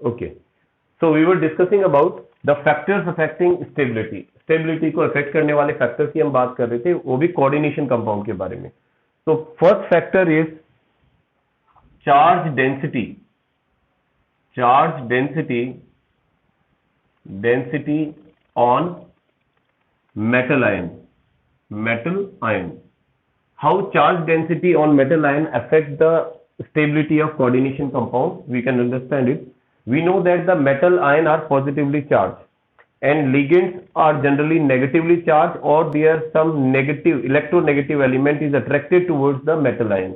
Okay, so we were discussing about the factors affecting stability. Stability को affect करने वाले factors की हम बात कर रहे थे, वो भी कोऑर्डिनेशन कंपाउंड के बारे में। तो first factor is charge density. Charge density on metal ion. How charge density on metal ion affect the stability of coordination compound? We can understand it. We know that the metal ion are positively charged and ligands are generally negatively charged, or there some negative electronegative element is attracted towards the metal ion.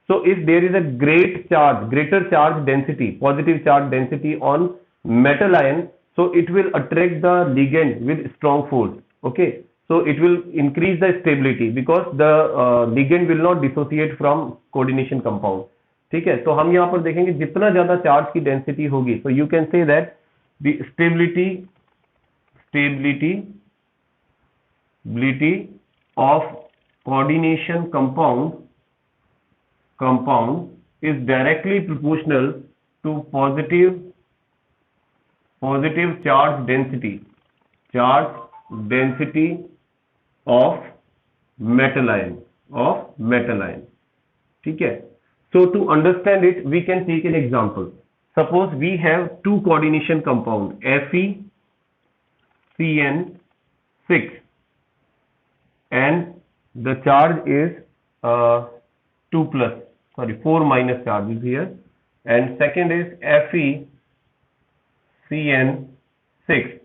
So if there is a greater charge density, positive charge density on metal ion, so it will attract the ligand with strong force. Okay, so it will increase the stability because the ligand will not dissociate from coordination compound. ठीक है, तो हम यहाँ पर देखेंगे जितना ज्यादा charge की डेंसिटी होगी, so you can say that the stability of coordination compound is directly proportional to positive charge density of metal ion. ठीक है, so to understand it we can take an example. Suppose we have two coordination compound FeCN6 and the charge is 4 minus charge is here, and second is FeCN6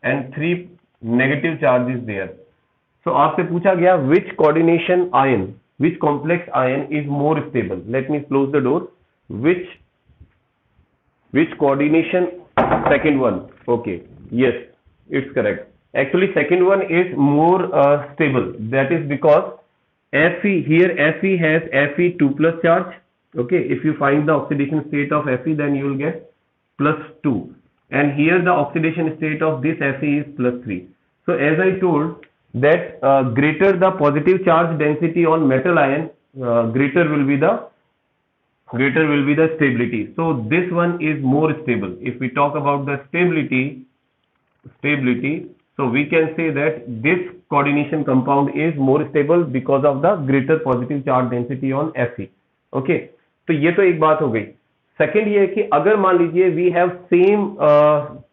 and 3 negative charge is there. So आपसे पूछा गया which coordination ion, which complex ion is more stable. Let me close the door. Which coordination? Second one. Okay, yes, it's correct. Actually second one is more stable. That is because Fe has Fe2 plus charge. Okay, if you find the oxidation state of Fe, then you will get +2, and here the oxidation state of this Fe is +3. So as I told that greater the positive charge density on metal ion, greater will be the stability. So this one is more stable. If we talk about the stability, so we can say that this coordination compound is more stable because of the greater positive charge density on Fe. Okay, तो ये तो एक बात हो गई। Second ये है कि अगर मान लीजिए we have same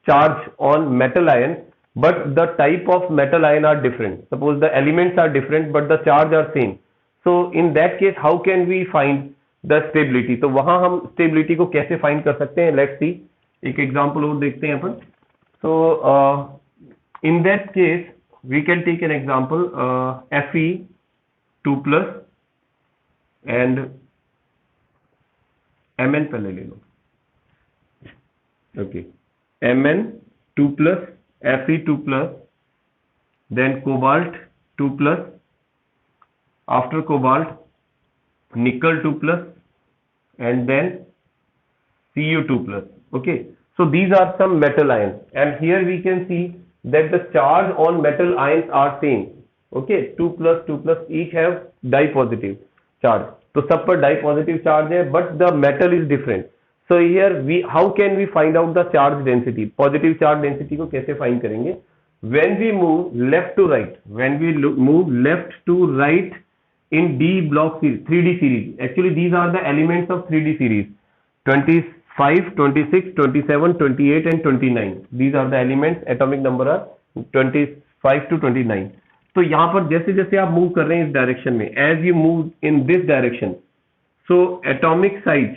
charge on metal ion but the type of metal ion are different. Suppose the elements are different but the charge are same. So in that case how can we find the stability? तो वहां हम stability को कैसे find कर सकते हैं? Let's see, एक example और देखते हैं अपन। So in that case we can take an example, Fe2 plus and Mn पहले ले लो। Okay, Mn2 plus, Fe2 plus, then cobalt 2 plus, after cobalt nickel 2 plus, and then Cu2 plus. Okay, so these are some metal ions, and here we can see that the charge on metal ions are same. Okay, 2 plus each have dipositive charge, तो सब पर dipositive charge है but the metal is different. So here how can we find out the charge density? Positive charge density को कैसे find करेंगे? When we move left to right, in D block series, 3D series. Actually these are the elements of 3D series. 25, 26, 27, 28 and 29. These are the elements. Atomic number are 25 to 29. तो यहाँ पर जैसे जैसे आप move कर रहे हैं इस डायरेक्शन में, as you move in this direction, so atomic size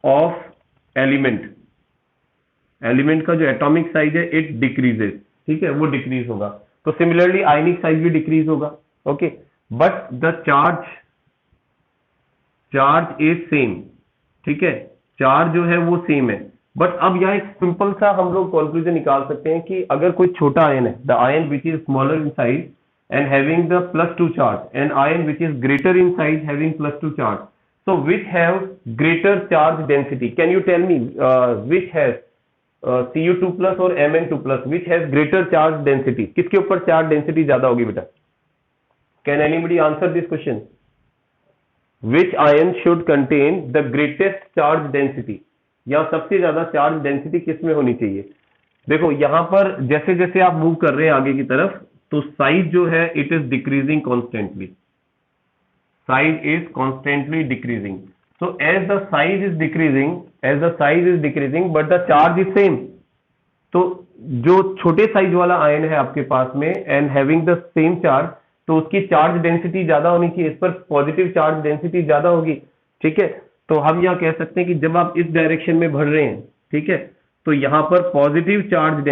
of element का जो एटॉमिक साइज है इट डिक्रीजेस। ठीक है, वो डिक्रीज होगा। तो सिमिलरली आयनिक साइज भी डिक्रीज होगा। Okay, but the charge is same. ठीक है, चार्ज जो है वो सेम है। बट अब यहाँ एक सिंपल सा हम लोग कंक्लूजन निकाल सकते हैं कि अगर कोई छोटा आयन है, the ion which is smaller in size and having the +2 charge, and ion which is greater in size having +2 charge, so which have greater charge density? Can you tell me which has Cu2 plus or Mn2 plus, which has greater charge density? किसके ऊपर charge density ज्यादा होगी बेटा? Can anybody answer this question? Which ion should contain the greatest charge density, या सबसे ज्यादा charge density किस में होनी चाहिए। देखो यहां पर जैसे जैसे आप मूव कर रहे हैं आगे की तरफ, तो साइज जो है it is decreasing constantly, size is constantly decreasing. So as the size is decreasing but the charge is same, तो जो छोटे साइज वाला आयन है आपके पास में and having the same charge, तो उसकी चार्ज डेंसिटी ज्यादा होनी चाहिए, इस पर पॉजिटिव चार्ज डेंसिटी ज्यादा होगी। ठीक है, तो हम यहाँ कह सकते हैं कि जब आप इस डायरेक्शन में बढ़ रहे हैं, ठीक है, तो यहां पर positive charge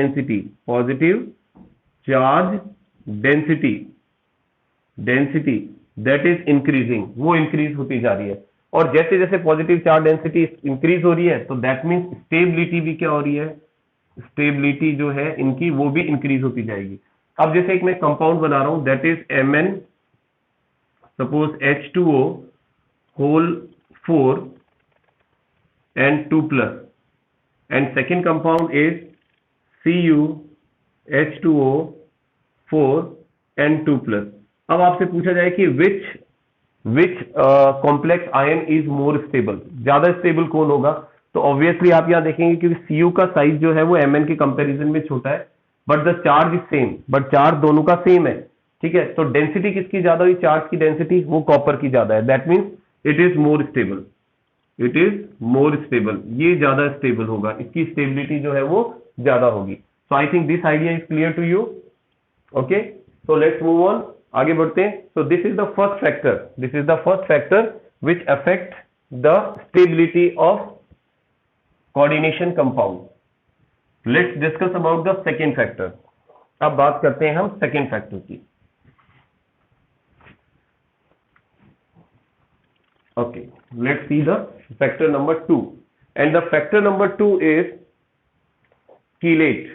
density that is increasing, वो इंक्रीज होती जा रही है। और जैसे जैसे पॉजिटिव चार्ज डेंसिटी इंक्रीज हो रही है, तो दैट मीन्स स्टेबिलिटी भी क्या हो रही है, स्टेबिलिटी जो है इनकी वो भी इंक्रीज होती जाएगी। अब जैसे एक मैं कंपाउंड बना रहा हूं that is Mn, suppose H2O whole 4 and 2 plus, and second compound is Cu H2O 4 and 2 plus। अब आपसे पूछा जाए कि which complex ion is more stable, ज्यादा स्टेबल कौन होगा, तो ऑब्वियसली आप यहां देखेंगे कि Cu का साइज जो है वो Mn के कंपैरिजन में छोटा है, but the charge is same, but charge दोनों का सेम है। ठीक है, तो डेंसिटी किसकी ज्यादा हुई, चार्ज की डेंसिटी वो कॉपर की ज्यादा है, that means it is more stable, ये ज्यादा स्टेबल होगा, इसकी स्टेबिलिटी जो है वो ज्यादा होगी। So I think this idea is clear to you. Okay, so let's move on, आगे बढ़ते हैं। So this is the first factor which affect the stability of coordination compound. Let's discuss about the second factor. अब बात करते हैं हम second factor की। Okay, let's see the factor number 2, and the factor number 2 is chelate.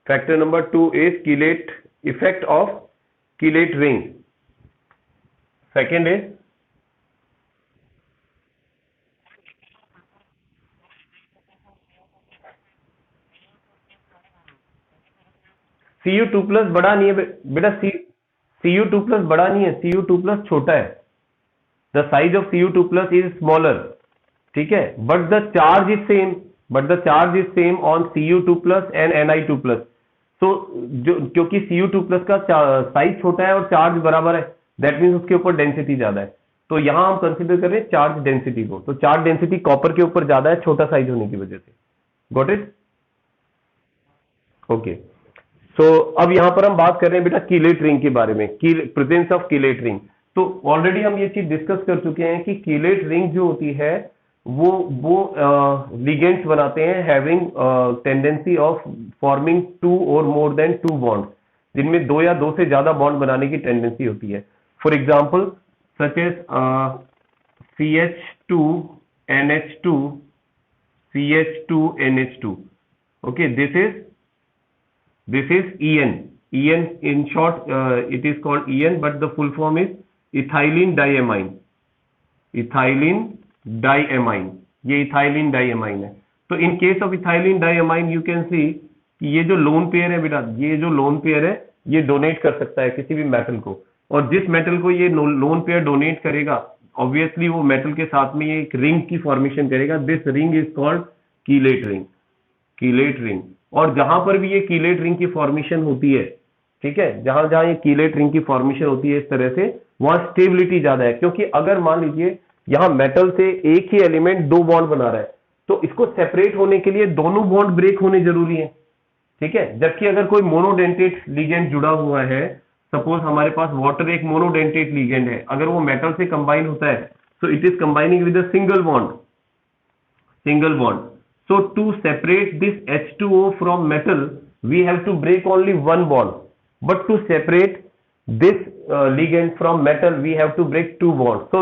Factor number 2 is chelate, effect of chelate ring. Second is Cu2 plus बड़ा नहीं है बेटा, Cu2 plus बड़ा नहीं है, Cu2 plus छोटा है। The size of Cu2 plus is smaller, ठीक है, but the charge is same on Cu2 plus and Ni2 plus। so क्योंकि Cu2 plus का साइज छोटा है और चार्ज बराबर है, दैट मीन्स उसके ऊपर डेंसिटी ज्यादा है। तो यहां हम कंसीडर कर रहे हैं चार्ज डेंसिटी को, तो चार्ज डेंसिटी कॉपर के ऊपर ज्यादा है, छोटा साइज होने की वजह से। Got it? ओके, सो अब यहां पर हम बात कर रहे हैं बेटा कीलेट रिंग के बारे में, प्रेजेंस ऑफ कीलेट रिंग। तो ऑलरेडी हम ये चीज डिस्कस कर चुके हैं कि कीलेट रिंग जो होती है वो लिगेंड्स बनाते हैं हैविंग टेंडेंसी ऑफ फॉर्मिंग 2 और मोर देन 2 बॉन्ड, जिनमें 2 या 2 से ज्यादा बॉन्ड बनाने की टेंडेंसी होती है। For example such as CH2NH2 CH2NH2। Okay, this is EN in short it is called EN, but the full form is ethylene diamine। ये इथाइलिन डाइएमाइन है। तो in case of ethylene diamine you can see कि ये जो lone pair है बेटा, ये जो लोन पेयर है ये डोनेट कर सकता है किसी भी मेटल को, और जिस मेटल को ये लोन पेयर डोनेट करेगा ऑब्वियसली वो मेटल के साथ में ये एक रिंग की फॉर्मेशन करेगा। This ring is called chelate ring. और जहां पर भी ये कीलेट रिंग की फॉर्मेशन होती है, ठीक है, जहां जहां ये कीलेट रिंग की फॉर्मेशन होती है इस तरह से, वहां स्टेबिलिटी ज्यादा है। क्योंकि अगर मान लीजिए यहां मेटल से एक ही एलिमेंट 2 बॉन्ड बना रहा है, तो इसको सेपरेट होने के लिए दोनों बॉन्ड ब्रेक होने जरूरी है, ठीक है। जबकि अगर कोई मोनोडेंटेट लिगेंड जुड़ा हुआ है, सपोज हमारे पास वाटर एक मोनोडेंटेट लिगेंड है, अगर वो मेटल से कंबाइन होता है तो it is combining with a single bond. So to separate this H2O from metal, we have to break only 1 bond. But to separate this ligand from metal, we have to break 2 bonds. So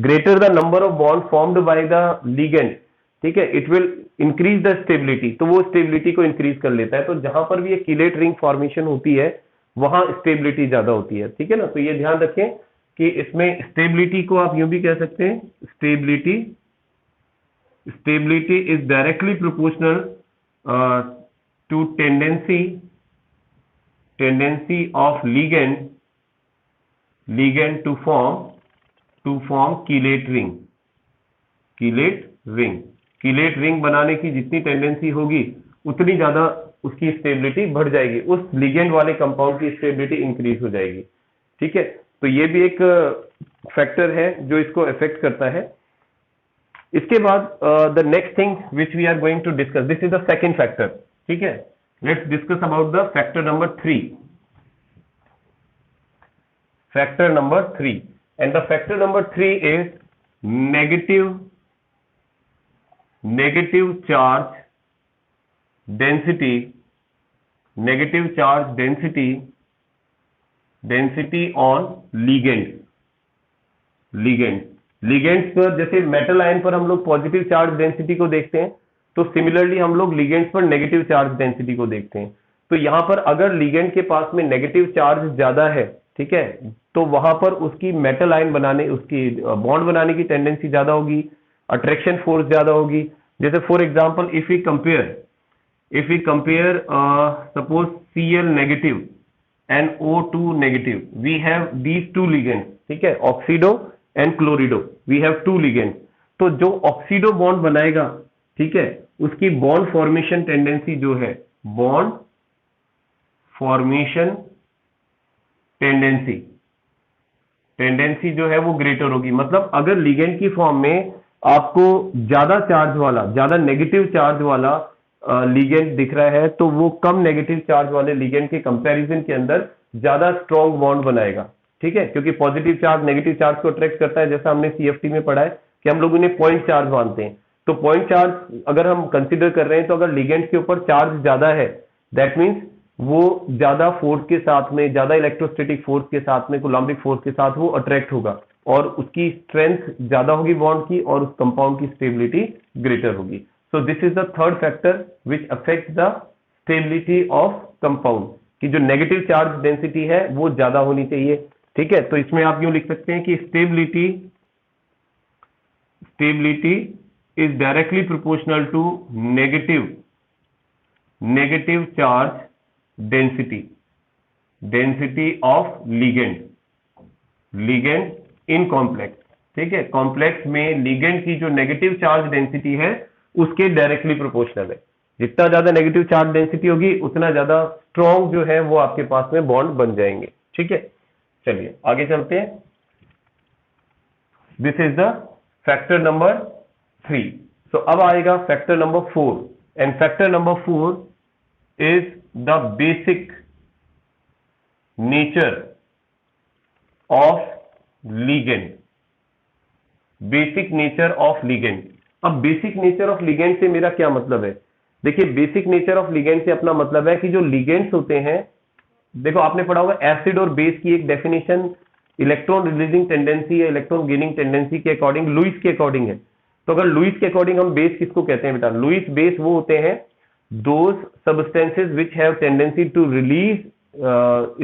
greater the number of bonds formed by the ligand, ठीक है, it will increase the stability। तो वो stability को increase कर लेता है। तो जहां पर भी ये कीलेट रिंग फॉर्मेशन होती है वहां stability ज्यादा होती है, ठीक है ना। तो ये ध्यान रखें कि इसमें stability को आप यूं भी कह सकते हैं, stability is directly proportional to tendency of ligand to to form chelate ring. Chelate ring बनाने की जितनी टेंडेंसी होगी उतनी ज्यादा उसकी स्टेबिलिटी बढ़ जाएगी, उस लिगेंड वाले कंपाउंड की स्टेबिलिटी इंक्रीज हो जाएगी। ठीक है, तो ये भी एक फैक्टर है जो इसको अफेक्ट करता है। इसके बाद the next thing which we are going to discuss, this is the second factor. ठीक है, let's discuss about the factor number 3। Factor number 3, and the factor number 3 is negative charge density on ligands पर, जैसे metal ion पर हम लोग positive charge density को देखते हैं, तो सिमिलरली हम लोग लिगेंड्स पर नेगेटिव चार्ज डेंसिटी को देखते हैं। तो यहां पर अगर लिगेंड के पास में नेगेटिव चार्ज ज्यादा है, ठीक है, तो वहां पर उसकी मेटल आयन बनाने, उसकी बॉन्ड बनाने की टेंडेंसी ज्यादा होगी, अट्रैक्शन फोर्स ज्यादा होगी। जैसे for example if we compare suppose Cl negative and O2 negative, we have these two ligands, ठीक है, oxido and chlorido, we have two ligands. तो जो ऑक्सीडो बॉन्ड बनाएगा, ठीक है, उसकी बॉन्ड फॉर्मेशन टेंडेंसी जो है, बॉन्ड फॉर्मेशन टेंडेंसी जो है वो ग्रेटर होगी। मतलब अगर लिगेंड की फॉर्म में आपको ज्यादा चार्ज वाला, ज्यादा नेगेटिव चार्ज वाला लिगेंड दिख रहा है, तो वो कम नेगेटिव चार्ज वाले लिगेंड के कंपैरिजन के अंदर ज्यादा स्ट्रॉन्ग बॉन्ड बनाएगा। ठीक है, क्योंकि पॉजिटिव चार्ज नेगेटिव चार्ज को अट्रैक्ट करता है। जैसा हमने CFT में पढ़ा है कि हम लोग उन्हें पॉइंट चार्ज मानते हैं। तो पॉइंट चार्ज अगर हम कंसिडर कर रहे हैं, तो अगर लिगेंड के ऊपर चार्ज ज्यादा है, दैट मीन्स वो ज्यादा फोर्स के साथ में, ज्यादा इलेक्ट्रोस्टैटिक फोर्स के साथ में, कूलम्बिक फोर्स के साथ वो अट्रैक्ट होगा और उसकी स्ट्रेंथ ज्यादा होगी बॉन्ड की, और उस कंपाउंड की स्टेबिलिटी ग्रेटर होगी। सो this is the third factor which affect the stability of compound, कि जो नेगेटिव चार्ज डेंसिटी है वो ज्यादा होनी चाहिए। ठीक है, तो इसमें आप यूं लिख सकते हैं कि stability is directly proportional to negative charge density of ligand in complex. ठीक है, कॉम्प्लेक्स में लिगेंड की जो नेगेटिव चार्ज डेंसिटी है उसके डायरेक्टली प्रोपोर्शनल है। जितना ज्यादा नेगेटिव चार्ज डेंसिटी होगी उतना ज्यादा स्ट्रॉन्ग जो है वो आपके पास में बॉन्ड बन जाएंगे। ठीक है, चलिए आगे चलते हैं। This is the factor number 3। सो अब आएगा factor number 4, and factor number 4 is the basic nature of ligand। अब बेसिक नेचर ऑफ लिगेंड से मेरा क्या मतलब है? देखिए, बेसिक नेचर ऑफ लिगेंड से अपना मतलब है कि जो लिगेंड्स होते हैं, देखो आपने पढ़ा होगा एसिड और बेस की एक डेफिनेशन इलेक्ट्रॉन रिलीजिंग टेंडेंसी या इलेक्ट्रॉन गेनिंग टेंडेंसी के अकॉर्डिंग, लुईस के अकॉर्डिंग है। तो अगर लुईस के अकॉर्डिंग हम बेस किसको कहते हैं बेटा? लुईस बेस वो होते हैं those substances which have tendency to release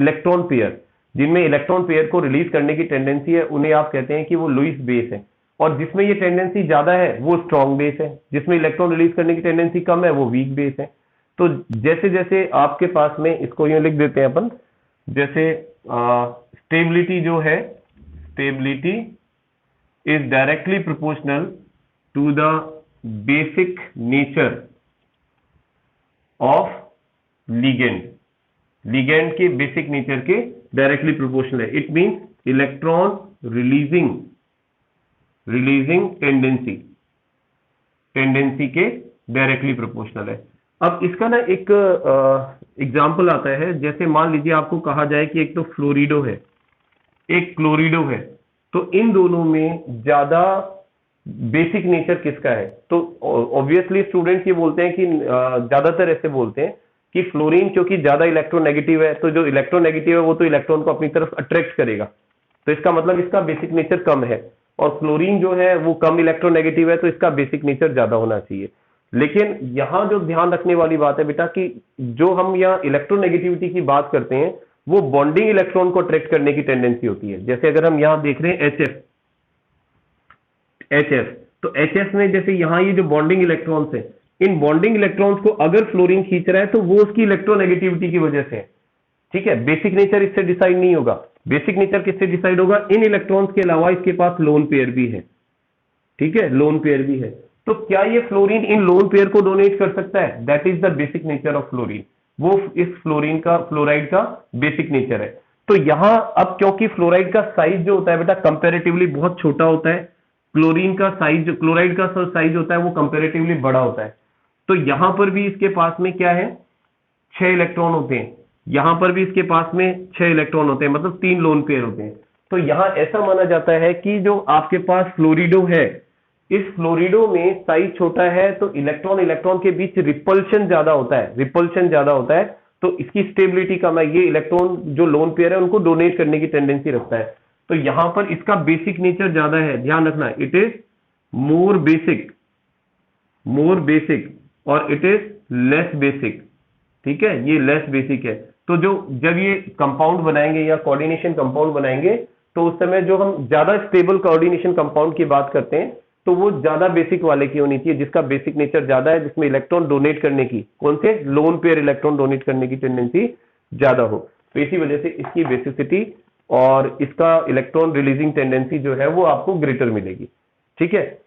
electron pair, जिनमें इलेक्ट्रॉन पेयर को रिलीज करने की टेंडेंसी है, उन्हें आप कहते हैं कि वो लुईस बेस है। और जिसमें ये टेंडेंसी ज्यादा है वो स्ट्रॉन्ग बेस है, जिसमें इलेक्ट्रॉन रिलीज करने की टेंडेंसी कम है वो वीक बेस है। तो जैसे जैसे आपके पास में, इसको यूं लिख देते हैं अपन, जैसे स्टेबिलिटी जो है, stability is directly proportional to the basic nature of ligand के बेसिक नेचर के डायरेक्टली प्रोपोर्शनल है। It means electron releasing tendency के डायरेक्टली प्रोपोर्शनल है। अब इसका ना एक एग्जांपल आता है। जैसे मान लीजिए आपको कहा जाए कि एक तो फ्लोरिडो है, एक क्लोरिडो है, तो इन दोनों में ज्यादा बेसिक नेचर किसका है? तो ऑब्वियसली स्टूडेंट्स ये बोलते हैं कि ज्यादातर ऐसे बोलते हैं कि फ्लोरीन क्योंकि ज्यादा इलेक्ट्रोनेगेटिव है, तो जो इलेक्ट्रोनेगेटिव है वो तो इलेक्ट्रॉन को अपनी तरफ अट्रैक्ट करेगा, तो इसका मतलब इसका बेसिक नेचर कम है। और फ्लोरीन जो है वो कम इलेक्ट्रोनेगेटिव है, तो इसका बेसिक नेचर ज्यादा होना चाहिए। लेकिन यहां जो ध्यान रखने वाली बात है बेटा, कि जो हम यहाँ इलेक्ट्रोनेगेटिविटी की बात करते हैं वो बॉन्डिंग इलेक्ट्रॉन को अट्रैक्ट करने की टेंडेंसी होती है। जैसे अगर हम यहाँ देख रहे हैं HF, तो HF में जैसे यहाँ ये जो बॉन्डिंग इलेक्ट्रॉन्स है, इन बॉन्डिंग इलेक्ट्रॉन्स को अगर फ्लोरीन खींच रहा है तो वो उसकी इलेक्ट्रोनेगेटिविटी की वजह से है। ठीक है, बेसिक नेचर इससे डिसाइड नहीं होगा। बेसिक नेचर किससे डिसाइड होगा? इन इलेक्ट्रॉन्स के अलावा इसके पास लोन पेयर भी है, ठीक है, लोन पेयर भी है। तो क्या ये फ्लोरीन इन लोन पेयर को डोनेट कर सकता है? That is the basic nature of fluorine. वो इस फ्लोराइड का बेसिक नेचर है। तो यहां अब क्योंकि फ्लोराइड का साइज जो होता है बेटा कंपैरेटिवली बहुत छोटा होता है, क्लोरीन का साइज, क्लोराइड का साइज होता है वो कंपैरेटिवली बड़ा होता है। तो यहां पर भी इसके पास में क्या है? 6 इलेक्ट्रॉन होते हैं। यहां पर भी इसके पास में 6 इलेक्ट्रॉन होते हैं, मतलब 3 लोन पेयर होते हैं। तो यहां ऐसा माना जाता है कि जो आपके पास फ्लोरिडो है, इस फ्लोरिडो में साइज छोटा है तो इलेक्ट्रॉन इलेक्ट्रॉन के बीच रिपल्शन ज्यादा होता है, रिपल्शन ज्यादा होता है, तो इसकी स्टेबिलिटी कम है। ये इलेक्ट्रॉन जो लोन पेयर है उनको डोनेट करने की टेंडेंसी रखता है। तो यहां पर इसका बेसिक नेचर ज्यादा है, ध्यान रखना, इट इज मोर बेसिक और इट इज लेस बेसिक, ठीक है, ये लेस बेसिक है। तो जब ये कंपाउंड बनाएंगे या कोऑर्डिनेशन कंपाउंड बनाएंगे तो उस समय जो हम ज्यादा स्टेबल कोऑर्डिनेशन कंपाउंड की बात करते हैं तो वो ज्यादा बेसिक वाले की होनी चाहिए, जिसका बेसिक नेचर ज्यादा है, जिसमें इलेक्ट्रॉन डोनेट करने की, कौन से? लोन पेयर इलेक्ट्रॉन डोनेट करने की टेंडेंसी ज्यादा हो। तो इसी वजह से इसकी बेसिसिटी और इसका इलेक्ट्रॉन रिलीजिंग टेंडेंसी जो है वो आपको ग्रेटर मिलेगी, ठीक है।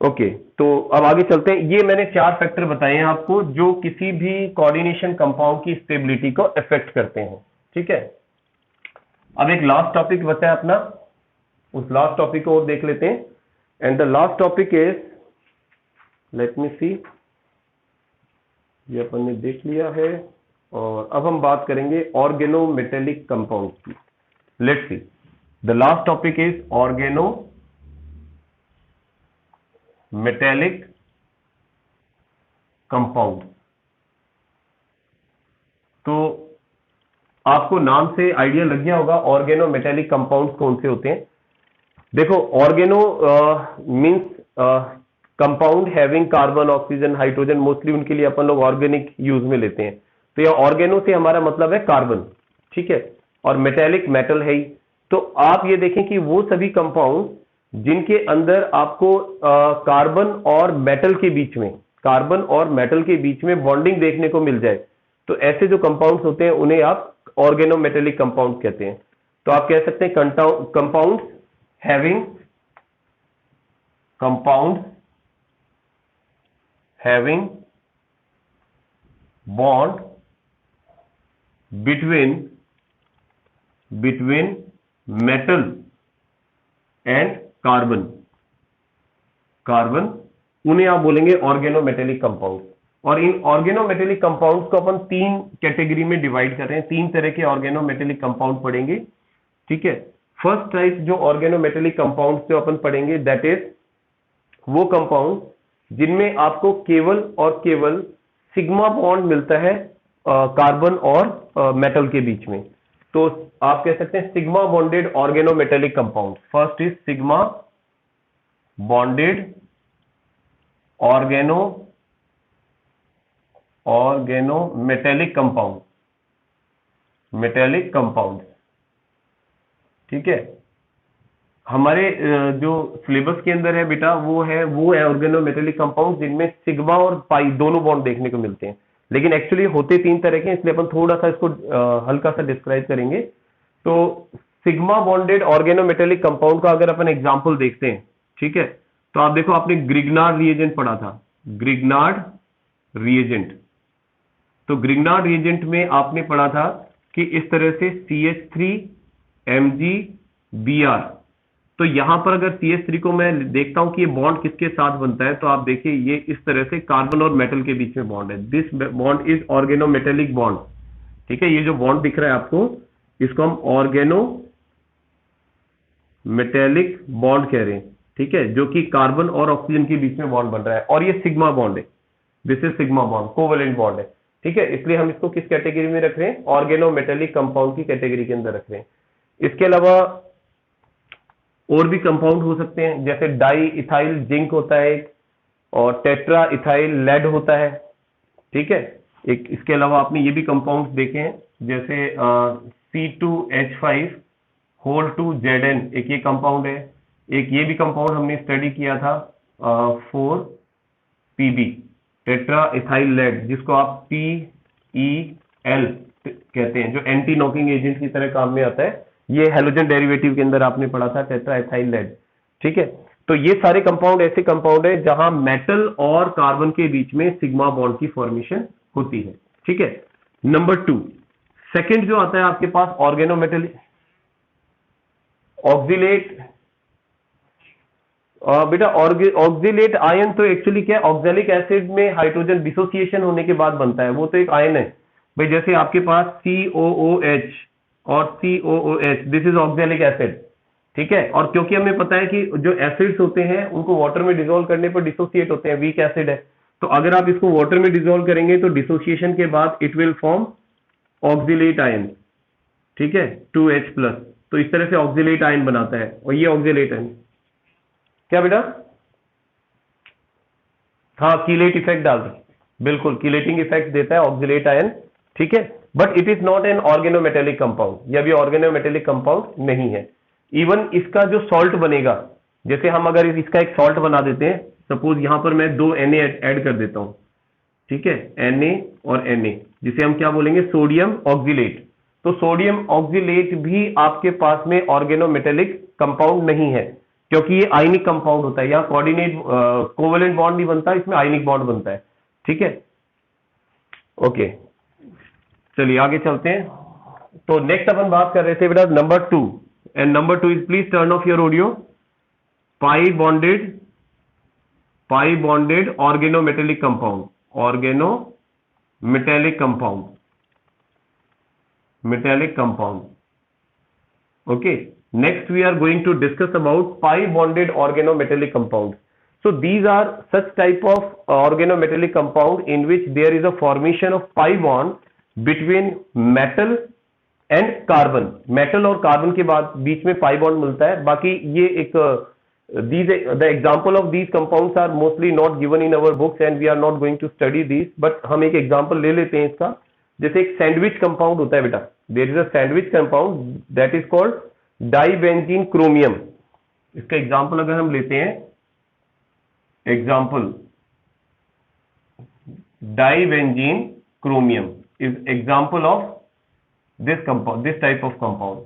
ओके, तो अब आगे चलते हैं। ये मैंने 4 फैक्टर बताए हैं आपको जो किसी भी कोऑर्डिनेशन कंपाउंड की स्टेबिलिटी को अफेक्ट करते हैं, ठीक है। अब एक लास्ट टॉपिक बचा है अपना, उस लास्ट टॉपिक को और देख लेते हैं। And the last topic is, let me see, ये अपन ने देख लिया है और अब हम बात करेंगे ऑर्गेनोमेटेलिक कंपाउंड की। Let's see, the last topic is organometallic compound. तो आपको नाम से आइडिया लग गया होगा ऑर्गेनोमेटेलिक कंपाउंड्स कौन से होते हैं। देखो, organo means compound having carbon, oxygen, hydrogen, mostly उनके लिए अपन लोग ऑर्गेनिक यूज में लेते हैं। तो यह ऑर्गेनो से हमारा मतलब है कार्बन, ठीक है, और मेटेलिक मेटल है ही। तो आप ये देखें कि वो सभी कंपाउंड जिनके अंदर आपको कार्बन और मेटल के बीच में, कार्बन और मेटल के बीच में बॉन्डिंग देखने को मिल जाए, तो ऐसे जो कंपाउंड्स होते हैं उन्हें आप ऑर्गेनोमेटेलिक कंपाउंड कहते हैं। तो आप कह सकते हैं compound having bond between metal and carbon, उन्हें आप बोलेंगे ऑर्गेनोमेटेलिक कंपाउंड। और इन ऑर्गेनोमेटेलिक कंपाउंड्स को अपन 3 कैटेगरी में डिवाइड कर रहे हैं, 3 तरह के ऑर्गेनोमेटेलिक कंपाउंड पढ़ेंगे, ठीक है। फर्स्ट टाइप जो ऑर्गेनोमेटेलिक कंपाउंड जो अपन पढ़ेंगे दैट इज वो कंपाउंड जिनमें आपको केवल और केवल सिग्मा बॉन्ड मिलता है कार्बन और मेटल के बीच में। तो आप कह सकते हैं sigma bonded organometallic compound. First is sigma bonded organometallic compound, ठीक है। हमारे जो सिलेबस के अंदर है बेटा वो है ऑर्गेनोमेटेलिक कंपाउंड जिनमें सिग्मा और पाई दोनों बॉन्ड देखने को मिलते हैं, लेकिन एक्चुअली होते 3 तरह के, इसलिए अपन थोड़ा सा इसको हल्का सा डिस्क्राइब करेंगे। तो सिग्मा बॉन्डेड ऑर्गेनोमेटेलिक कंपाउंड का अगर अपन एग्जांपल देखते हैं, ठीक है, तो आप देखो आपने ग्रिग्नार्ड रिएजेंट पढ़ा था, ग्रिग्नार्ड रिएजेंट। तो ग्रिग्नार्ड रिएजेंट में आपने पढ़ा था कि इस तरह से CH3Mg Br। तो यहां पर अगर CH3 को मैं देखता हूं कि ये बॉन्ड किसके साथ बनता है, तो आप देखिए ये इस तरह से कार्बन और मेटल के बीच में बॉन्ड है। This bond is organometallic bond, ठीक है। ये जो बॉन्ड दिख रहा है आपको, इसको हम ऑर्गेनोमेटेलिक बॉन्ड कह रहे हैं, ठीक है, जो कि कार्बन और ऑक्सीजन के बीच में बॉन्ड बन रहा है, और ये सिग्मा बॉन्ड है, this is sigma bond, covalent bond है, ठीक है। इसलिए हम इसको किस कैटेगरी में रख रहे हैं? ऑर्गेनोमेटेलिक कंपाउंड की कैटेगरी के अंदर रख रहे हैं। इसके अलावा और भी कंपाउंड हो सकते हैं, जैसे डाई इथाइल जिंक होता है और टेट्रा इथाइल लेड होता है, ठीक है। एक इसके अलावा आपने ये भी कंपाउंड्स देखे हैं, जैसे C2H5 होल 2Zn, एक ये कंपाउंड है। एक ये भी कंपाउंड हमने स्टडी किया था 4PB, टेट्रा इथाइल लेड, जिसको आप PEL कहते हैं, जो एंटी नॉकिंग एजेंट की तरह काम में आता है। ये हेलोजन डेरिवेटिव के अंदर आपने पढ़ा था, टेट्रा एथाइल लेड। ठीक है, तो ये सारे कंपाउंड ऐसे कंपाउंड है जहां मेटल और कार्बन के बीच में सिग्मा बॉन्ड की फॉर्मेशन होती है। ठीक है, नंबर 2, सेकंड जो आता है आपके पास ऑर्गेनोमेटेलिक ऑक्सिलेट। बेटा ऑक्सिलेट आयन तो एक्चुअली क्या है, ऑक्सैलिक एसिड में हाइड्रोजन डिसोसिएशन होने के बाद बनता है, वो तो एक आयन है भाई। जैसे आपके पास COOH और COOH, this is oxalic acid. ठीक है, और क्योंकि हमें पता है कि जो एसिड्स होते हैं उनको वाटर में डिसॉल्व करने पर डिसोसिएट होते हैं, वीक एसिड है, तो अगर आप इसको वाटर में डिसॉल्व करेंगे तो डिसोसिएशन के बाद it will form oxalate ion. ठीक है, 2H+, तो इस तरह से ऑक्सिलेट आयन बनाता है, और ये ऑक्सिलेट आयन क्या बेटा, हाँ कीलेट इफेक्ट डाल दो, बिल्कुल कीलेटिंग इफेक्ट देता है ऑक्सिलेट आयन। ठीक है, but it is not an organometallic compound, यह भी ऑर्गेनोमेटेलिक कंपाउंड नहीं है। इवन इसका जो सॉल्ट बनेगा, जैसे हम अगर इसका एक सॉल्ट बना देते हैं, सपोज यहां पर मैं 2 Na ऐड कर देता हूं। ठीक है, Na और Na, जिसे हम क्या बोलेंगे, सोडियम ऑक्सिलेट। तो सोडियम ऑक्सिलेट भी आपके पास में ऑर्गेनोमेटेलिक कंपाउंड नहीं है, क्योंकि ये आयनिक कंपाउंड होता है, यहाँ कोऑर्डिनेट कोवेलेंट बॉन्ड नहीं बनता, इसमें आयनिक बॉन्ड बनता है। ठीक है, ओके, चलिए आगे चलते हैं। तो नेक्स्ट अपन बात कर रहे थे बेटा number 2, and number 2 is, please turn off your audio. Pi bonded organometallic compound, organometallic compound, metallic compound. Okay, next we are going to discuss about pi bonded organometallic compounds. So these are such type of organometallic compound in which there is a formation of pi bond between metal and carbon. metal और carbon के बाद बीच में pi bond मिलता है। बाकी ये एक the example of these compounds are mostly not given in our books and we are not going to study these, but हम एक example ले लेते हैं इसका। जैसे एक सैंडविच कंपाउंड होता है बेटा, there is a sandwich compound that is called dibenzene chromium. इसका एग्जांपल अगर हम लेते हैं, example dibenzene chromium is example of this compound, this type of compound.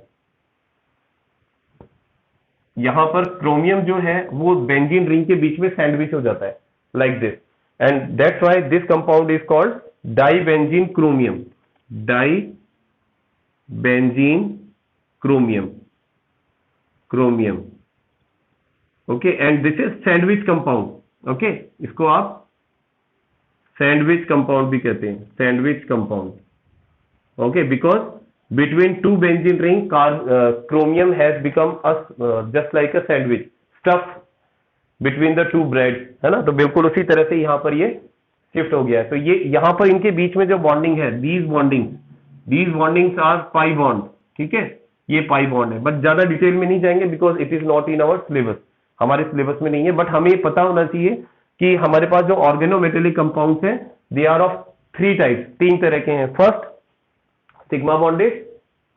यहां पर क्रोमियम जो है वो बेंजीन रिंग के बीच में सैंडविच हो जाता है, like this, and that's why this compound is called dibenzene chromium, dibenzene chromium, chromium. Okay, and this is sandwich compound. Okay, इसको आप सैंडविच कंपाउंड भी कहते हैं, sandwich compound. Okay, because between two benzene ring chromium has become just like a sandwich stuff between the two breads, है ना। तो बिल्कुल उसी तरह से यहाँ पर ये शिफ्ट हो गया है। तो ये यहाँ पर इनके बीच में जो बॉन्डिंग है, these bondings are pi bond। ठीक है, ये pi bond है, बट ज्यादा डिटेल में नहीं जाएंगे because it is not in our syllabus, हमारे सिलेबस में नहीं है। बट हमें पता होना चाहिए कि हमारे पास जो ऑर्गेनोमेटेलिक कंपाउंड्स हैं दे आर ऑफ 3 टाइप्स, 3 तरह के हैं। फर्स्ट सिग्मा बॉन्डेड,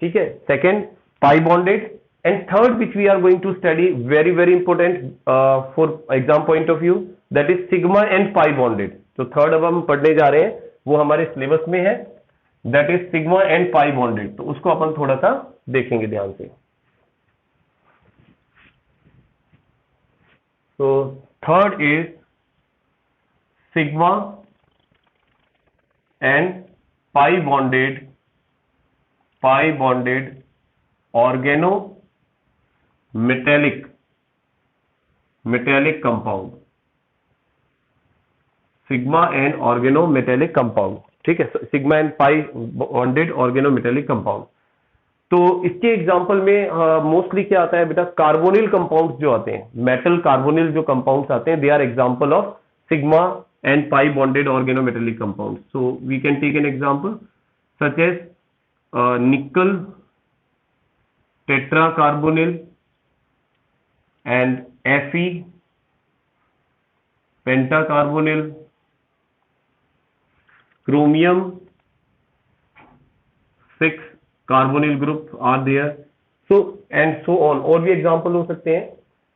ठीक है, second pi bonded, and third which we are going to study, very very important for exam point of view, that is sigma and pi bonded. तो third अब हम पढ़ने जा रहे हैं, वो हमारे सिलेबस में है, that is sigma and pi bonded. तो उसको अपन थोड़ा सा देखेंगे ध्यान से। तो third is sigma and pi bonded organometallic compound, sigma and organometallic compound. ठीक है, sigma and pi bonded organometallic compound. तो इसके एग्जांपल में मोस्टली क्या आता है बेटा, कार्बोनिल कंपाउंड्स जो आते हैं, मेटल कार्बोनिल जो कंपाउंड्स आते हैं, they are example of sigma and pi bonded organometallic compound. So we can take an example such as nickel tetracarbonyl and Fe pentacarbonyl, chromium 6 carbonyl group are there, so and so on। और भी example हो सकते हैं,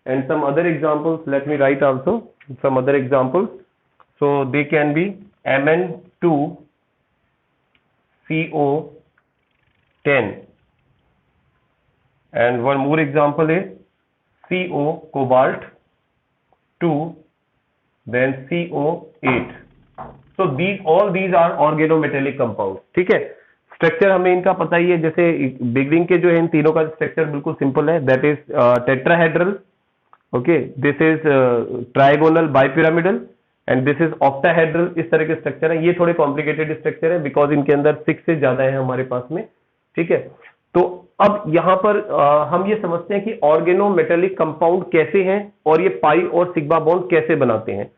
and some other examples, let me write also some other examples, so they can be Mn2CO10, and one more example is CO cobalt 2, then CO8. So all these are organometallic compound. ठीक है, structure हमें इनका पता ही है, जैसे beginning के जो है इन तीनों का स्ट्रक्चर बिल्कुल सिंपल है, that is tetrahedral, okay, this is trigonal bipyramidal and this is octahedral. इस तरह के स्ट्रक्चर है, ये थोड़े कॉम्प्लिकेटेड स्ट्रक्चर है बिकॉज इनके अंदर 6 से ज्यादा है हमारे पास में। ठीक है, तो अब यहाँ पर हम ये समझते हैं कि ऑर्गेनोमेटेलिक कंपाउंड कैसे हैं और ये पाई और सिग्मा बॉन्ड कैसे बनाते हैं।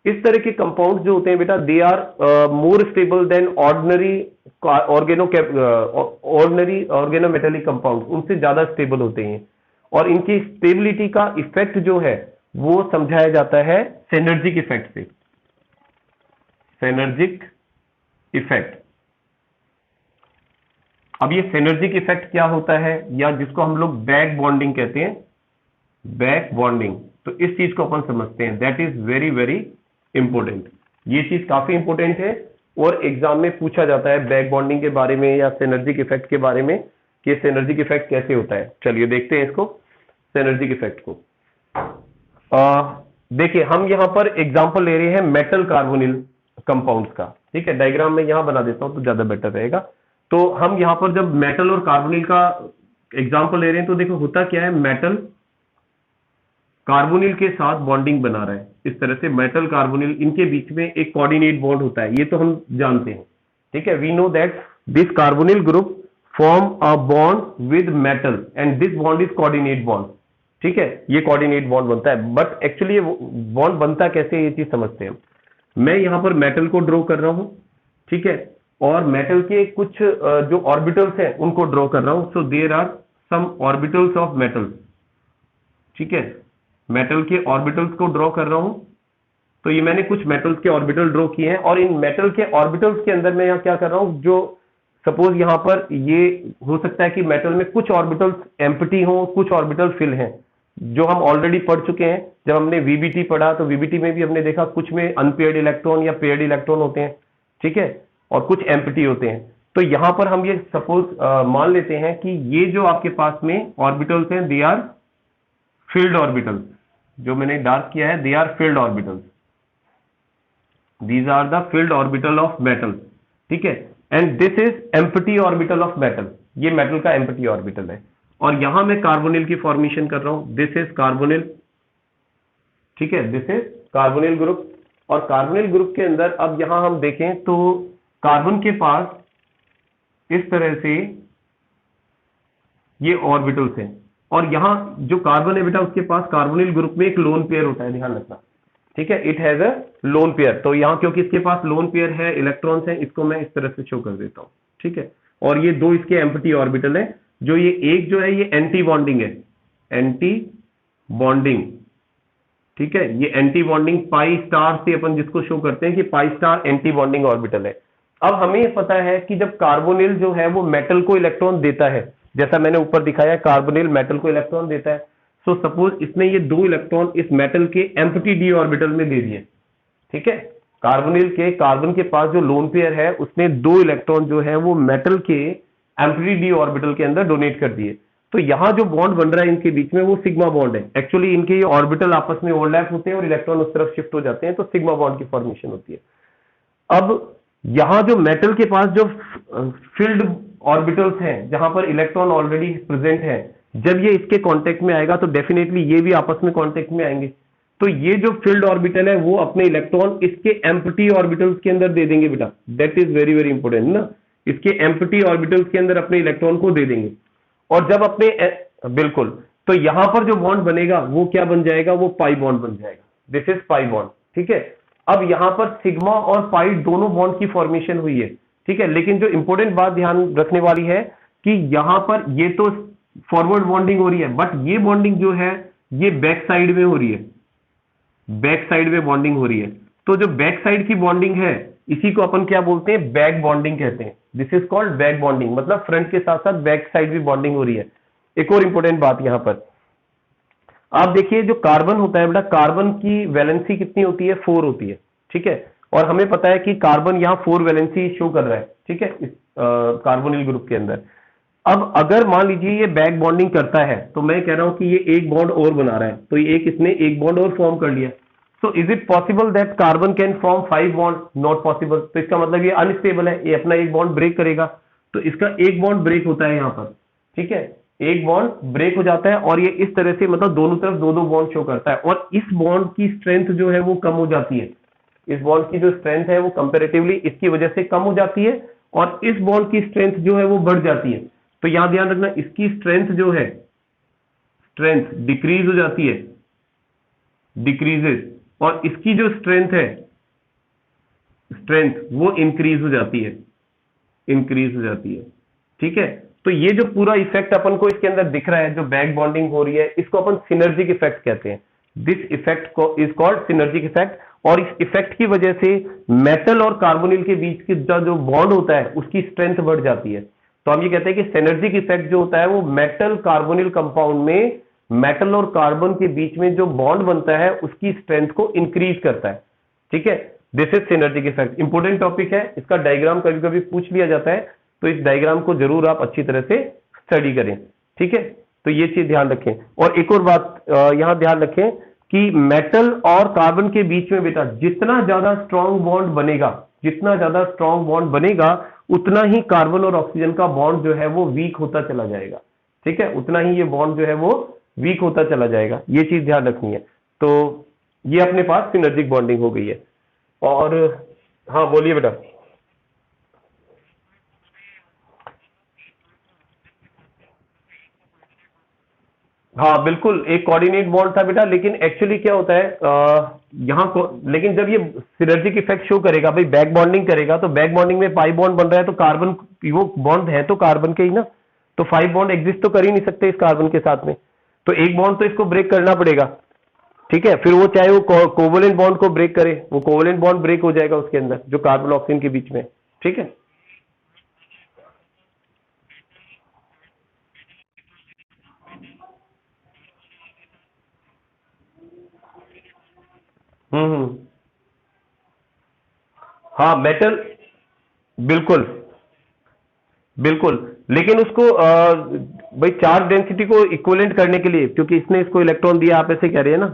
इस तरह के कंपाउंड जो होते हैं बेटा, they are more stable than ordinary organometallic compound, उनसे ज्यादा स्टेबल होते हैं और इनकी स्टेबिलिटी का इफेक्ट जो है वो समझाया जाता है सिनर्जिक इफेक्ट से। सिनर्जिक इफेक्ट, अब ये सिनर्जिक इफेक्ट क्या होता है, या जिसको हम लोग बैक बॉन्डिंग कहते हैं, बैक बॉन्डिंग, तो इस चीज को अपन समझते हैं, that is very very important. ये चीज काफी इंपॉर्टेंट है और एग्जाम में पूछा जाता है बैक बॉन्डिंग के बारे में या सिनर्जिक इफेक्ट के बारे में, कि सिनर्जिक इफेक्ट कैसे होता है। चलिए देखते हैं इसको, सिनर्जिक इफेक्ट को। देखिए हम यहां पर एग्जांपल ले रहे हैं मेटल कार्बोनिल कंपाउंड्स का। ठीक है, डायग्राम में यहां बना देता हूं तो ज्यादा बेटर रहेगा। तो हम यहां पर जब मेटल और कार्बोनिल का एग्जांपल ले रहे हैं तो देखो होता क्या है, मेटल कार्बोनिल के साथ बॉन्डिंग बना रहा है। इस तरह से मेटल कार्बोनिल, इनके बीच में एक कोऑर्डिनेट बॉन्ड होता है, ये तो हम जानते हैं। ठीक है, we know that this carbonyl group form a bond with metal and this bond is coordinate bond. ठीक है, ये कोऑर्डिनेट बॉन्ड बनता है, बट एक्चुअली ये बॉन्ड बनता कैसे, ये चीज समझते हैं। मैं यहां पर मेटल को ड्रॉ कर रहा हूं, ठीक है, और मेटल के कुछ जो ऑर्बिटल्स हैं उनको ड्रॉ कर रहा हूं। So there are some orbitals of metal. ठीक है, मेटल के ऑर्बिटल्स को ड्रॉ कर रहा हूं, तो ये मैंने कुछ मेटल्स के ऑर्बिटल ड्रॉ किए हैं और इन मेटल के ऑर्बिटल्स के अंदर मैं यहाँ क्या कर रहा हूं, जो सपोज यहां पर ये हो सकता है कि मेटल में कुछ ऑर्बिटल्स एम्प्टी हो, कुछ ऑर्बिटल फिल हैं, जो हम ऑलरेडी पढ़ चुके हैं। जब हमने वीबीटी पढ़ा तो वीबीटी में भी हमने देखा कुछ में अनपेयर्ड इलेक्ट्रॉन या पेयर्ड इलेक्ट्रॉन होते हैं। ठीक है, और कुछ एम्प्टी होते हैं। तो यहां पर हम ये सपोज मान लेते हैं कि ये जो आपके पास में ऑर्बिटल्स हैं, दे आर फील्ड ऑर्बिटल्स। जो मैंने डार्क किया है, they are field orbitals, these are the field orbital of metal. ठीक है, and this is empty orbital of metal, ये मेटल का एम्प्टी ऑर्बिटल है। और यहां मैं कार्बोनिल की फॉर्मेशन कर रहा हूं, दिस इज कार्बोनिल। ठीक है, दिस इज कार्बोनिल ग्रुप। और कार्बोनिल ग्रुप के अंदर अब यहां हम देखें तो कार्बन के पास इस तरह से ये ऑर्बिटल्स हैं, और यहां जो कार्बन है बेटा उसके पास कार्बोनिल ग्रुप में एक लोन पेयर होता है, ध्यान रखना। ठीक है, it has a lone pair. तो यहां क्योंकि इसके पास लोन पेयर है, इलेक्ट्रॉन्स हैं, इसको मैं इस तरह से शो कर देता हूं। ठीक है, और ये दो इसके एम्प्टी ऑर्बिटल है, जो ये एक जो है ये एंटी बॉन्डिंग है, एंटी बॉन्डिंग। ठीक है, ये एंटी बॉन्डिंग पाई स्टार से अपन जिसको शो करते हैं कि pi star anti bonding orbital है। अब हमें पता है कि जब कार्बोनिल जो है वो मेटल को इलेक्ट्रॉन देता है, जैसा मैंने ऊपर दिखाया कार्बोनिल मेटल को इलेक्ट्रॉन देता है, सो सपोज इसने ये दो इलेक्ट्रॉन इस मेटल के एम्प्टी डी ऑर्बिटल में दे दिए। ठीक है, कार्बोनिल के कार्बन के पास जो लोन पेयर है उसने दो इलेक्ट्रॉन जो है वो मेटल के एम्प्टी डी ऑर्बिटल के अंदर डोनेट कर दिए। तो यहां जो बॉन्ड बन रहा है इनके बीच में वो सिग्मा बॉन्ड है। एक्चुअली इनके ये ऑर्बिटल आपस में ओवरलैप होते हैं और इलेक्ट्रॉन उस तरफ शिफ्ट हो जाते हैं, तो सिग्मा बॉन्ड की फॉर्मेशन होती है। अब यहां जो मेटल के पास जो फील्ड ऑर्बिटल्स हैं, जहां पर इलेक्ट्रॉन ऑलरेडी प्रेजेंट है, जब ये इसके कांटेक्ट में आएगा तो डेफिनेटली ये भी आपस में कांटेक्ट में आएंगे। तो ये जो फील्ड ऑर्बिटल है वो अपने इलेक्ट्रॉन इसके एम्प्टी ऑर्बिटल्स के अंदर दे देंगे बेटा, that is very very important ना। इसके एम्प्टी ऑर्बिटल्स के अंदर अपने इलेक्ट्रॉन को दे देंगे, और जब अपने बिल्कुल, तो यहां पर जो बॉन्ड बनेगा वो क्या बन जाएगा, वो पाई बॉन्ड बन जाएगा, दिस इज पाई बॉन्ड। ठीक है, अब यहां पर सिग्मा और पाई दोनों बॉन्ड की फॉर्मेशन हुई है। ठीक है, लेकिन जो इंपॉर्टेंट बात ध्यान रखने वाली है कि यहां पर ये तो फॉरवर्ड बॉन्डिंग हो रही है, बट ये बॉन्डिंग जो है ये बैक साइड में हो रही है, बैक साइड में बॉन्डिंग हो रही है। तो जो बैक साइड की बॉन्डिंग है इसी को अपन क्या बोलते हैं, बैक बॉन्डिंग कहते हैं। This is called back bonding, मतलब फ्रंट के साथ साथ बैक साइड भी बॉन्डिंग हो रही है। एक और इंपॉर्टेंट बात यहां पर आप देखिए, जो कार्बन होता है बेटा, कार्बन की वैलेंसी कितनी होती है, 4 होती है। ठीक है, और हमें पता है कि कार्बन यहां 4 वैलेंसी शो कर रहा है। ठीक है, इस कार्बोनिल ग्रुप के अंदर। अब अगर मान लीजिए ये बैक बॉन्डिंग करता है, तो मैं कह रहा हूं कि ये एक बॉन्ड और बना रहा है, तो ये एक इसने एक बॉन्ड और फॉर्म कर लिया। So is it possible that carbon can form 5 bond? Not possible. तो इसका मतलब ये अनस्टेबल है, ये अपना एक बॉन्ड ब्रेक करेगा। तो इसका एक बॉन्ड ब्रेक होता है यहाँ पर, ठीक है, एक बॉन्ड ब्रेक हो जाता है और ये इस तरह से मतलब दोनों तरफ दो दो बॉन्ड शो करता है, और इस बॉन्ड की स्ट्रेंथ जो है वो कम हो जाती है। इस बॉन्ड की जो स्ट्रेंथ है वो कंपेरेटिवली इसकी वजह से कम हो जाती है, और इस बॉन्ड की स्ट्रेंथ जो है वो बढ़ जाती है। तो यहां ध्यान रखना, इसकी स्ट्रेंथ जो है, स्ट्रेंथ डिक्रीज हो जाती है, डिक्रीजेस, और इसकी जो स्ट्रेंथ है, स्ट्रेंथ वो इंक्रीज हो जाती है, इंक्रीज हो जाती है। ठीक है, तो ये जो पूरा इफेक्ट अपन को इसके अंदर दिख रहा है, जो बैक बॉन्डिंग हो रही है, इसको अपन सिनर्जिक इफेक्ट कहते हैं। दिस इफेक्ट को इज कॉल्ड सिनर्जिक इफेक्ट। और इस इफेक्ट की वजह से मेटल और कार्बोनिल के बीच की जो बॉन्ड होता है उसकी स्ट्रेंथ बढ़ जाती है। तो हम ये कहते हैं कि सिनर्जिक इफेक्ट जो होता है वो मेटल कार्बोनिल कंपाउंड में मेटल और कार्बन के बीच में जो बॉन्ड बनता है उसकी स्ट्रेंथ को इंक्रीज करता है। ठीक है, this is synergic effect. Important topic है, इसका डायग्राम कभी कभी पूछ लिया जाता है, तो इस डायग्राम को जरूर आप अच्छी तरह से स्टडी करें। ठीक है, तो ये चीज ध्यान रखें। और एक और बात यहां ध्यान रखें कि मेटल और कार्बन के बीच में बेटा जितना ज्यादा स्ट्रॉन्ग बॉन्ड बनेगा, जितना ज्यादा स्ट्रॉन्ग बॉन्ड बनेगा, उतना ही कार्बन और ऑक्सीजन का बॉन्ड जो है वो वीक होता चला जाएगा। ठीक है, उतना ही ये बॉन्ड जो है वो वीक होता चला जाएगा, ये चीज ध्यान रखनी है। तो ये अपने पास सिनर्जिक बॉन्डिंग हो गई है। और हाँ बोलिए बेटा। हाँ बिल्कुल, एक कोऑर्डिनेट बॉन्ड था बेटा, लेकिन एक्चुअली क्या होता है यहाँ को, लेकिन जब ये सिनर्जिक इफेक्ट शो करेगा, भाई बैक बॉन्डिंग करेगा, तो बैक बॉन्डिंग में 5 बॉन्ड बन रहा है, तो कार्बन, वो बॉन्ड है तो कार्बन के ही ना, तो 5 बॉन्ड एग्जिस्ट तो कर ही नहीं सकते इस कार्बन के साथ में, तो एक बॉन्ड तो इसको ब्रेक करना पड़ेगा। ठीक है, फिर वो चाहे वो कोवलेंट बॉन्ड को ब्रेक करे, वो कोवलेंट बॉन्ड ब्रेक हो जाएगा उसके अंदर जो कार्बन ऑक्सीजन के बीच में। ठीक है। हम्म। हाँ मेटल, बिल्कुल बिल्कुल, लेकिन उसको भाई चार्ज डेंसिटी को इक्विवेलेंट करने के लिए, क्योंकि इसने इसको इलेक्ट्रॉन दिया, आप ऐसे कह रहे हैं ना,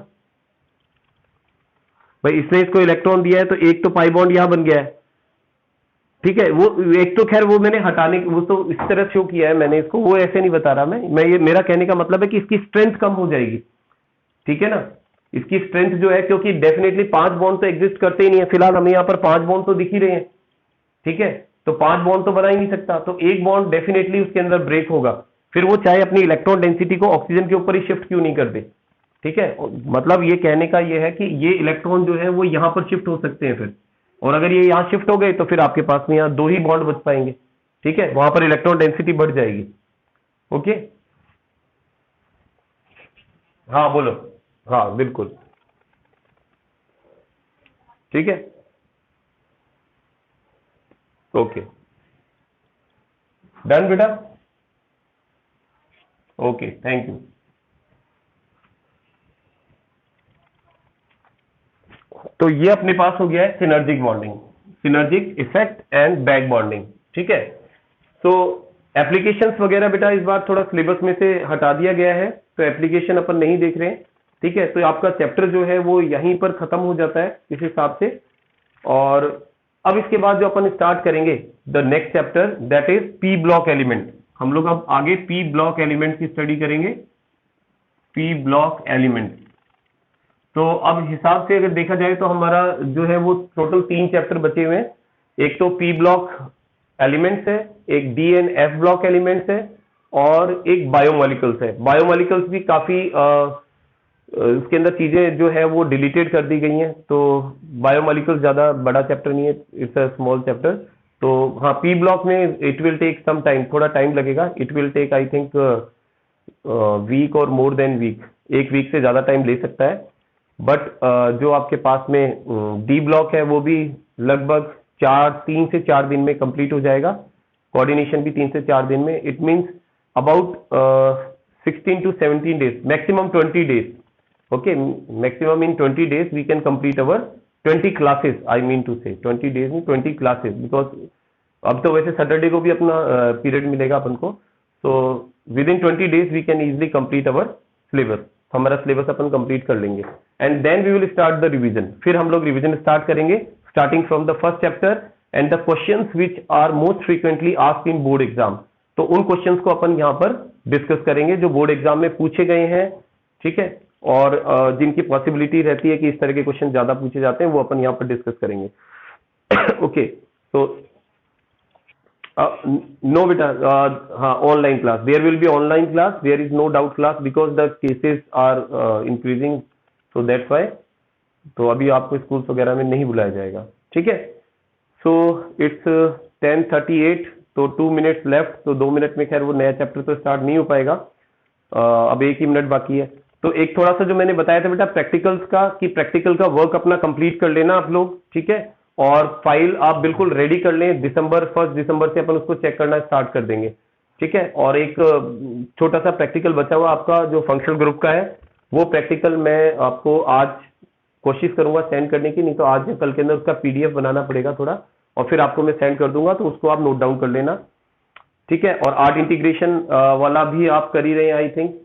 भाई इसने इसको इलेक्ट्रॉन दिया है, तो एक तो पाई बॉन्ड यहां बन गया है। ठीक है, वो एक तो खैर वो मैंने हटाने, वो तो इस तरह शो किया है मैंने इसको, वो ऐसे नहीं बता रहा मैं ये मेरा कहने का मतलब है कि इसकी स्ट्रेंथ कम हो जाएगी। ठीक है ना, इसकी स्ट्रेंथ जो है, क्योंकि डेफिनेटली 5 बॉन्ड तो एग्जिस्ट करते ही नहीं है, फिलहाल हमें यहाँ पर 5 बॉन्ड तो दिख ही रहे हैं। ठीक है, तो 5 बॉन्ड तो बना ही नहीं सकता, तो एक बॉन्ड डेफिनेटली उसके अंदर ब्रेक होगा, फिर वो चाहे अपनी इलेक्ट्रॉन डेंसिटी को ऑक्सीजन के ऊपर ही शिफ्ट क्यों नहीं कर दे। ठीक है, मतलब ये कहने का ये है कि ये इलेक्ट्रॉन जो है वो यहां पर शिफ्ट हो सकते हैं फिर, और अगर ये यहां शिफ्ट हो गए तो फिर आपके पास में यहाँ 2 ही बॉन्ड बच पाएंगे। ठीक है, वहां पर इलेक्ट्रॉन डेंसिटी बढ़ जाएगी। ओके, हाँ बोलो। हाँ बिल्कुल। ठीक है, ओके, डन बेटा। Okay, thank you. तो ये अपने पास हो गया है synergic bonding, synergic effect and back bonding. ठीक है, तो एप्लीकेशंस वगैरह बेटा इस बार थोड़ा सिलेबस में से हटा दिया गया है, तो एप्लीकेशन अपन नहीं देख रहे हैं। ठीक है, तो आपका चैप्टर जो है वो यहीं पर खत्म हो जाता है इस हिसाब से। और अब इसके बाद जो अपन स्टार्ट करेंगे the next chapter, that is P block element. हम लोग अब आगे पी ब्लॉक एलिमेंट की स्टडी करेंगे, पी ब्लॉक एलिमेंट। तो अब हिसाब से अगर देखा जाए तो हमारा जो है वो टोटल 3 चैप्टर बचे हुए हैं। एक तो पी ब्लॉक एलिमेंट्स है, एक D and F block elements है, और एक बायोमोलिकल्स है। बायोमोलिकल्स भी काफी उसके अंदर चीजें जो है वो डिलीटेड कर दी गई हैं, तो बायोमोलिकल्स ज्यादा बड़ा चैप्टर नहीं है, इट्स अ स्मॉल चैप्टर। तो हाँ, पी ब्लॉक में it will take some time, थोड़ा टाइम लगेगा, it will take I think week और मोर देन वीक, एक वीक से ज्यादा टाइम ले सकता है। बट जो आपके पास में डी ब्लॉक है वो भी लगभग 3 से 4 दिन में कंप्लीट हो जाएगा, कोऑर्डिनेशन भी 3 से 4 दिन में, it means about 16 to 17 days, maximum 20 days. Okay, maximum in 20 days we can complete our 20 classes, I mean to say 20 days में 20 classes, because अब तो वैसे सैटरडे को भी अपना पीरियड मिलेगा अपन को, so within 20 days we can easily complete our syllabus, हमारा सिलेबस अपन कंप्लीट कर लेंगे and then we will start the revision. फिर हम लोग रिवीजन स्टार्ट करेंगे starting from the first chapter and the questions which are most frequently asked in board exam. तो उन क्वेश्चंस को अपन यहाँ पर डिस्कस करेंगे जो बोर्ड एग्जाम में पूछे गए हैं, ठीक है, और जिनकी पॉसिबिलिटी रहती है कि इस तरह के क्वेश्चन ज्यादा पूछे जाते हैं, वो अपन यहाँ पर डिस्कस करेंगे। ओके, तो no beta, online class, there will be online class, there is no doubt class because the cases are increasing, so that's why, तो अभी आपको स्कूल्स वगैरह में नहीं बुलाया जाएगा, ठीक है। सो इट्स 10:38, तो 2 minutes लेफ्ट, तो 2 मिनट में खैर वो नया चैप्टर तो स्टार्ट नहीं हो पाएगा, अब 1 ही मिनट बाकी है। तो एक थोड़ा सा जो मैंने बताया था बेटा प्रैक्टिकल्स का, कि प्रैक्टिकल का वर्क अपना कंप्लीट कर लेना आप लोग, ठीक है, और फाइल आप बिल्कुल रेडी कर लें। 1 दिसंबर से अपन उसको चेक करना स्टार्ट कर देंगे, ठीक है। और एक छोटा सा प्रैक्टिकल बचा हुआ आपका जो फंक्शनल ग्रुप का है, वो प्रैक्टिकल मैं आपको आज कोशिश करूंगा सेंड करने की, नहीं तो आज या कल के अंदर उसका पीडीएफ बनाना पड़ेगा थोड़ा, और फिर आपको मैं सेंड कर दूंगा, तो उसको आप नोट डाउन कर लेना, ठीक है। और आर्ट इंटीग्रेशन वाला भी आप कर ही रहे हैं आई थिंक,